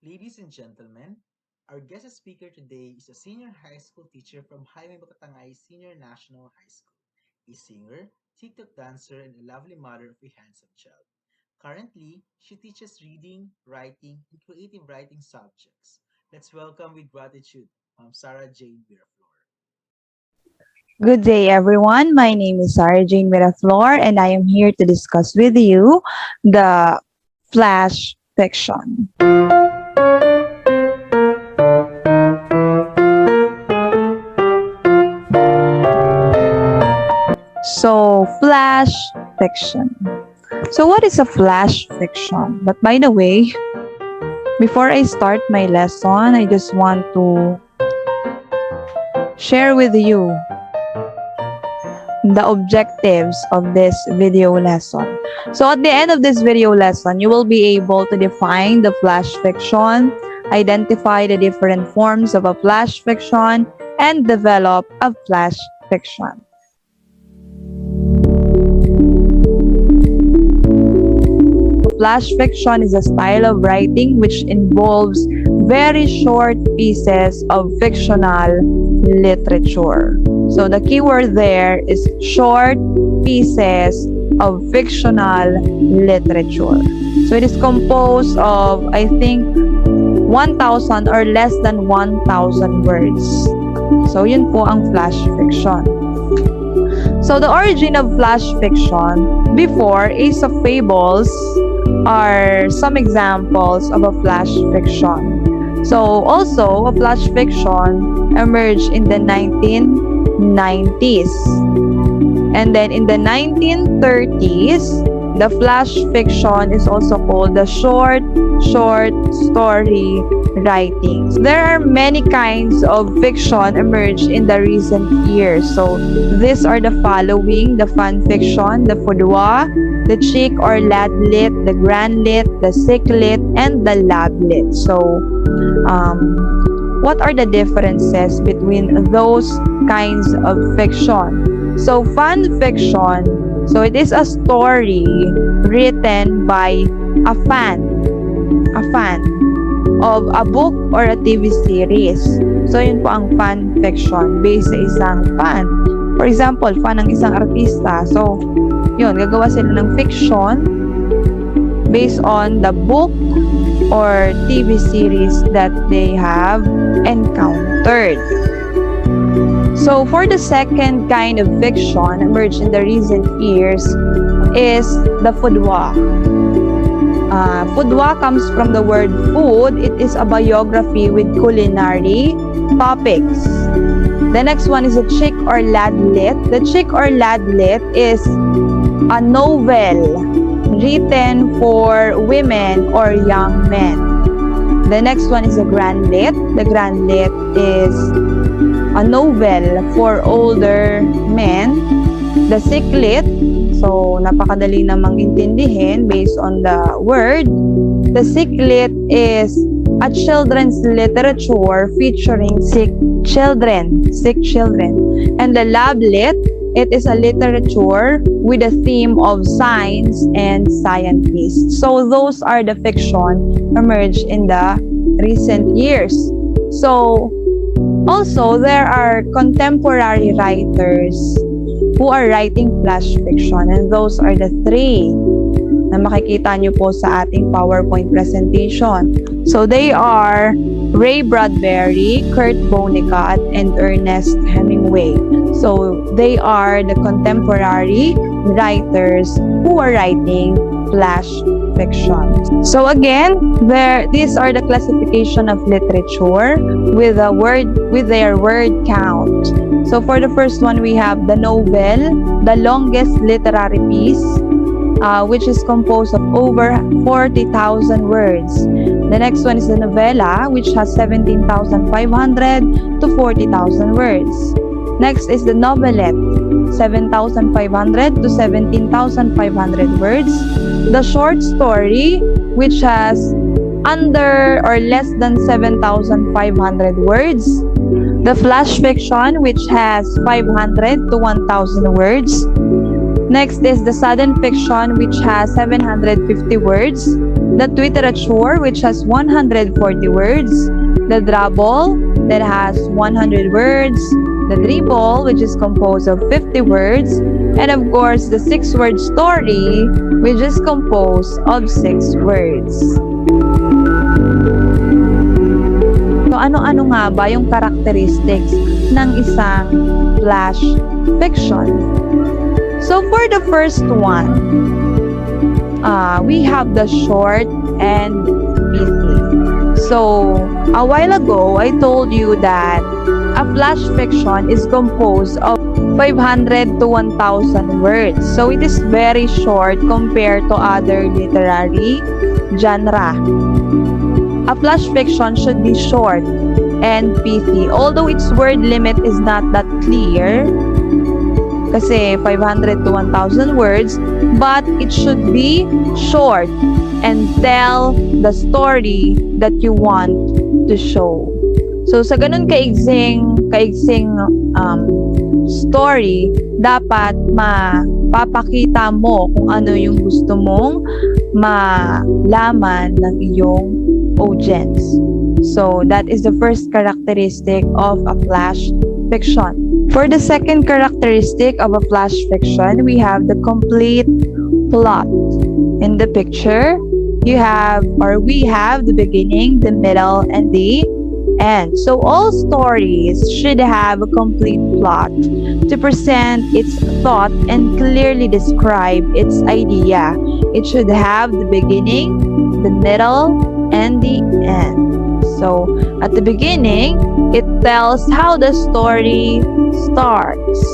Ladies and gentlemen, our guest speaker today is a senior high school teacher from Jaime Bacatangay Senior National High School, a singer, TikTok dancer, and a lovely mother of a handsome child. Currently, she teaches reading, writing, and creative writing subjects. Let's welcome with gratitude, Sarah Jane Miraflor. Good day, everyone. My name is Sarah Jane Miraflor, and I am here to discuss with you the flash fiction. Flash fiction. So, what is a flash fiction? But by the way, before I start my lesson, I just want to share with you the objectives of this video lesson. So at the end of this video lesson, you will be able to define the flash fiction, identify the different forms of a flash fiction, and develop a flash fiction. Flash fiction is a style of writing which involves very short pieces of fictional literature. So the keyword there is short pieces of fictional literature. So it is composed of, I think, 1,000 or less than 1,000 words. So yun po ang flash fiction. So the origin of flash fiction, before Ace of Fables, are some examples of a flash fiction. So also, a flash fiction emerged in the 1990s. And then in the 1930s, the flash fiction is also called the short story writings. There are many kinds of fiction emerged in the recent years. So these are the following: the fan fiction, the fudwa, the chick or lad lit, the grand lit, the sick lit, and the lab lit. So what are the differences between those kinds of fiction? So fan fiction, so it is a story written by a fan of a book or a TV series. So yun po ang fan fiction based sa isang fan. For example, fan ng isang artista. So yun, gagawa sila ng fiction based on the book or TV series that they have encountered. So for the second kind of fiction emerged in the recent years is the fudwa. Fudwa comes from the word food. It is a biography with culinary topics. The next one is a chick or lad lit. The chick or lad lit is a novel written for women or young men. The next one is a grand lit. The grand lit is a novel for older men. The sick lit, so napakadali namang intindihin based on the word. The sick lit is a children's literature featuring sick children. And the lab lit, it is a literature with a theme of science and scientists. So those are the fiction emerged in the recent years. So also there are contemporary writers who are writing flash fiction, and those are the three na makikita nyo po sa ating PowerPoint presentation. So they are Ray Bradbury, Kurt Vonnegut, and Ernest Hemingway. So they are the contemporary writers who are writing flash fiction. So again, these are the classification of literature with their word count. So for the first one, we have the novel, the longest literary piece, which is composed of over 40,000 words. The next one is the novella, which has 17,500 to 40,000 words. Next is the novelette, 7,500 to 17,500 words. The short story, which has under or less than 7,500 words. The flash fiction, which has 500 to 1,000 words. Next is the sudden fiction, which has 750 words. The literature, which has 140 words. The drabble, that has 100 words. The dribble, which is composed of 50 words. And of course, the 6-word story, which is composed of 6 words. So, ano-ano nga ba yung characteristics ng isang flash fiction? So, for the first one, we have the short and pithy. So, a while ago, I told you that a flash fiction is composed of 500 to 1,000 words. So, it is very short compared to other literary genre. A flash fiction should be short and pithy. Although its word limit is not that clear, kasi 500 to 1,000 words, but it should be short and tell the story that you want to show. So, sa ganun kaigsing story, dapat mapapakita mo kung ano yung gusto mong malaman ng iyong audience. So, that is the first characteristic of a flash fiction. For the second characteristic of a flash fiction, we have the complete plot. In the picture, we have the beginning, the middle, and the end. So all stories should have a complete plot to present its thought and clearly describe its idea. It should have the beginning, the middle, and the end. So, at the beginning, it tells how the story starts.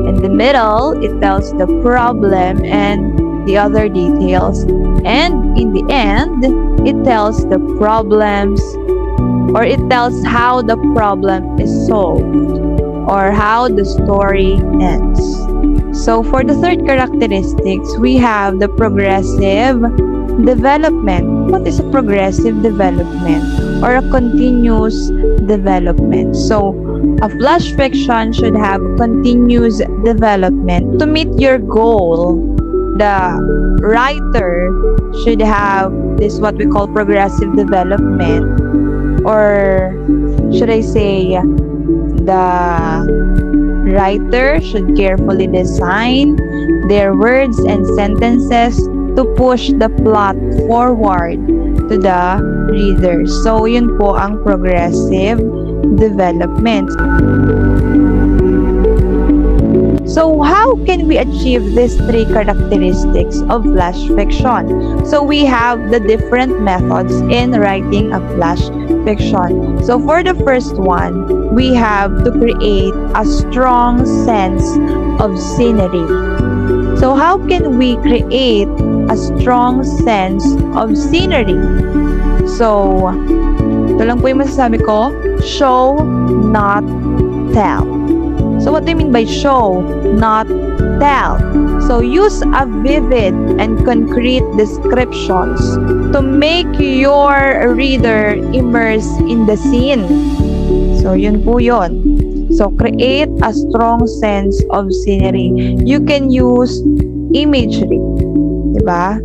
In the middle, it tells the problem and the other details. And in the end, it tells the problems, or it tells how the problem is solved, or how the story ends. So, for the third characteristics, we have the progressive development. What is a progressive development or a continuous development? So, a flash fiction should have continuous development. To meet your goal, the writer should have this what we call progressive development, or should I say the writer should carefully design their words and sentences to push the plot forward to the reader. So, yun po ang progressive development. So, how can we achieve these 3 characteristics of flash fiction? So, we have the different methods in writing a flash fiction. So, for the first one, we have to create a strong sense of scenery. So, how can we create a strong sense of scenery? So, ito lang po yung masasabi ko, show, not tell. So, what do you mean by show, not tell? So, use a vivid and concrete descriptions to make your reader immerse in the scene. So, yun po yun. So, create a strong sense of scenery. You can use imagery, diba?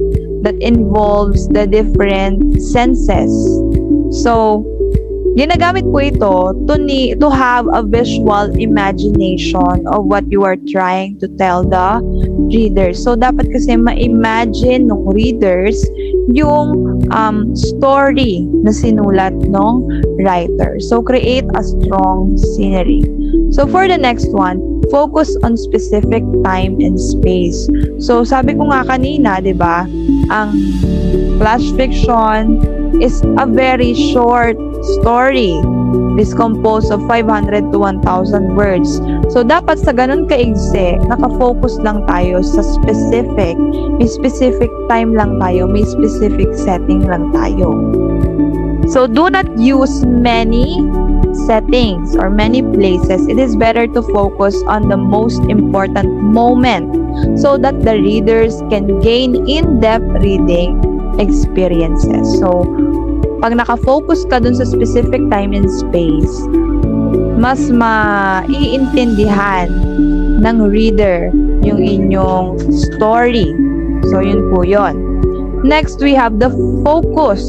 That involves the different senses. So, ginagamit po ito to have a visual imagination of what you are trying to tell the reader. So, dapat kasi ma-imagine ng readers yung story na sinulat ng writer. So, create a strong scenery. So, for the next one, focus on specific time and space. So, sabi ko nga kanina, di ba, ang flash fiction is a very short story. It is composed of 500 to 1,000 words. So, dapat sa ganun kaigsi, nakafocus lang tayo sa specific. May specific time lang tayo. May specific setting lang tayo. So, do not use many settings or many places. It is better to focus on the most important moment so that the readers can gain in-depth reading experiences. So, pag nakafocus ka dun sa specific time and space, mas maiintindihan ng reader yung inyong story. So, yun po yun. Next, we have the focus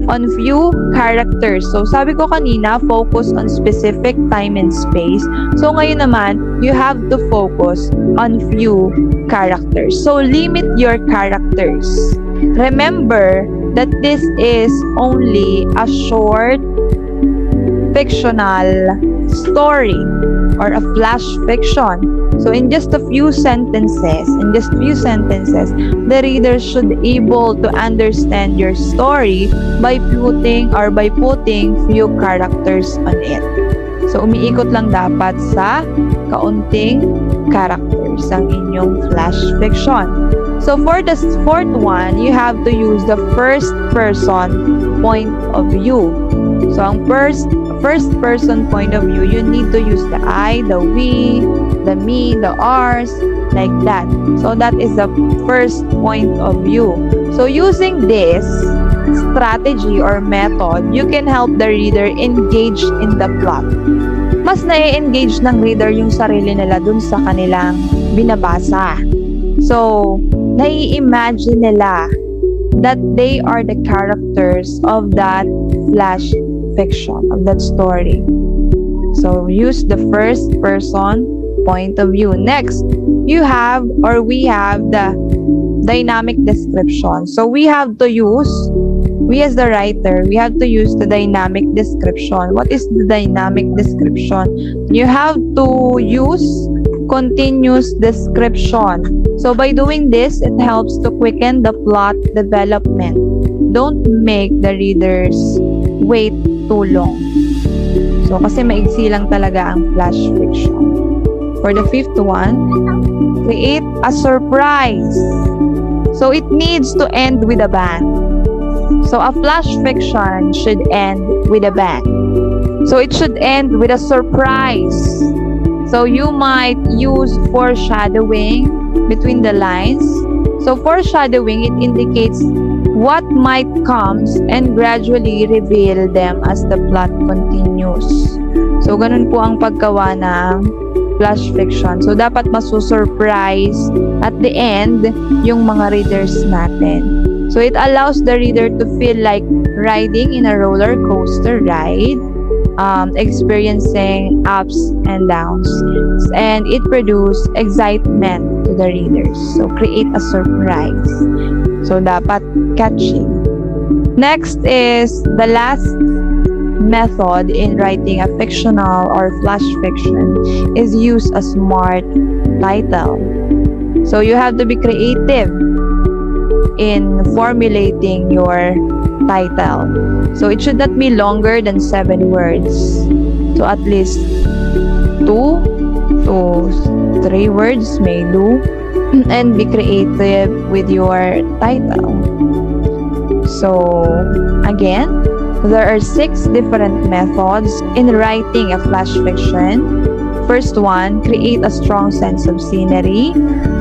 on few characters. So, sabi ko kanina, focus on specific time and space. So, ngayon naman, you have to focus on few characters. So, limit your characters. Remember that this is only a short fictional story or a flash fiction. So in just a few sentences, the reader should able to understand your story by putting few characters on it. So umiikot lang dapat sa kaunting characters ang inyong flash fiction. So for the fourth one, you have to use the first person point of view. So ang first person point of view, you need to use the I, the we, the me, the ours, like that. So that is the first point of view. So using this strategy or method, you can help the reader engage in the plot. Mas na-engage ng reader yung sarili nila dun sa kanilang binabasa. So, nai-imagine nila that they are the characters of that flash fiction, of that story. So, use the first person point of view. Next, we have the dynamic description. So, we as the writer, we have to use the dynamic description. What is the dynamic description? You have to use continuous description. So by doing this, it helps to quicken the plot development. Don't make the readers wait too long. So kasi maigsi lang talaga ang flash fiction. For the fifth one, create a surprise. So it needs to end with a bang. So a flash fiction should end with a bang. So it should end with a surprise. So you might use foreshadowing between the lines. So foreshadowing, it indicates what might comes and gradually reveal them as the plot continues. So ganun po ang paggawa ng flash fiction. So dapat masusurprise at the end yung mga readers natin. So it allows the reader to feel like riding in a roller coaster ride, experiencing ups and downs, and it produces excitement to the readers. So create a surprise. So dapat catchy. Next is the last method in writing a fictional or flash fiction is use a smart title. So you have to be creative in formulating your title. So it should not be longer than 7 words. So at least 2 to 3 words may do. And be creative with your title. So again, there are 6 different methods in writing a flash fiction. First one, create a strong sense of scenery.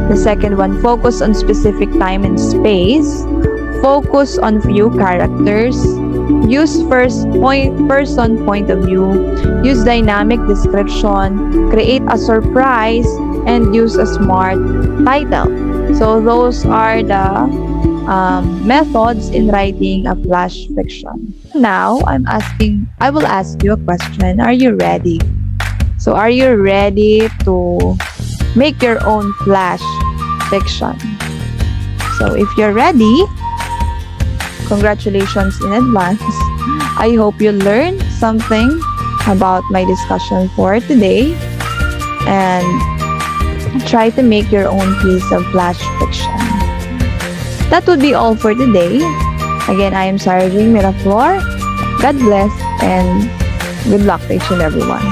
The second one, focus on specific time and space. Focus on few characters. Use first person point of view. Use dynamic description. Create a surprise. And use a smart title. So those are the methods in writing a flash fiction. Now, I will ask you a question. Are you ready? So are you ready to make your own flash fiction? So if you're ready, congratulations in advance. I hope you learned something about my discussion for today and try to make your own piece of flash fiction. That would be all for today. Again, I am Sarah Miraflor. God bless and good luck to each and everyone.